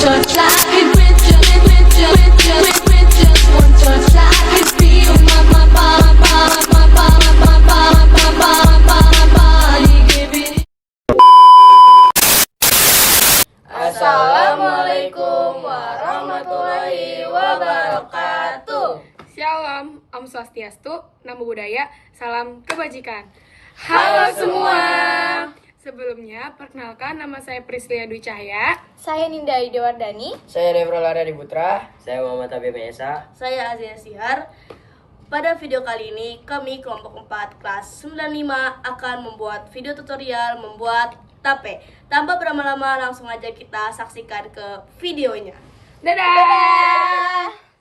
touch. I could with just one touch. I could feel my body give it. Assalamualaikum warahmatullahi wabarakatuh. Shalom, Om Swastiastu, Namo Buddhaya, salam kebajikan. Halo semua. Sebelumnya, perkenalkan nama saya Prislia Dwi Cahya. Saya Ninda Idewardani. Saya Devro Lara Putra. Saya Muhammad Abi Mesa. Saya Azia Sihar. Pada video kali ini, kami kelompok 4 kelas 95 akan membuat video tutorial membuat tape. Tanpa berlama-lama, langsung aja kita saksikan ke videonya. Dadah!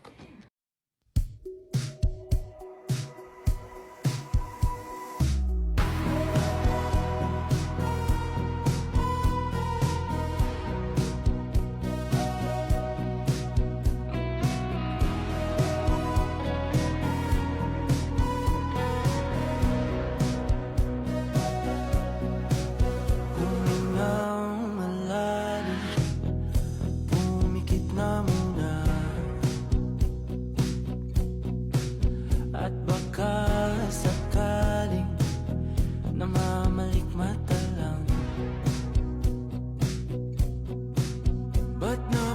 At baka sakaling namamalikmata lang, but no